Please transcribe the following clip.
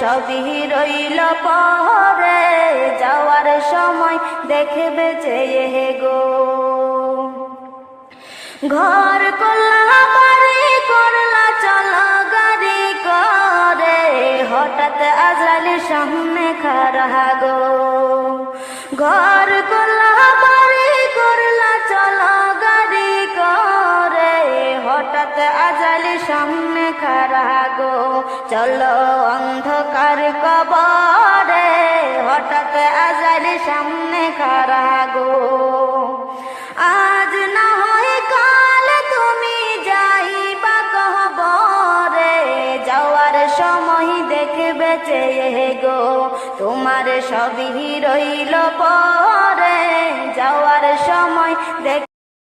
সবই রইল পরে, যাওয়ার সময় দেখবে চেয়ে গো। ঘর করলা বাড়ি করলা চলো গাড়ি করে, হঠাৎ আজরাইল সামনে খাড়া গো। ঘর করলা বাড়ি করলা চলো গাড়ি করে, হঠাৎ আজরাইল সামনে খাড়া গো। চলো অন্ধকার কবরে, হঠাৎ আজরাইল সামনে খাড়া গো। আজ না হয় কাল তুমি যাইবা কবরে, যাওয়ার সময় দেখবে চেয়ে গো। তোমার সবই রইল পরে, যাওয়ার সময় দেখ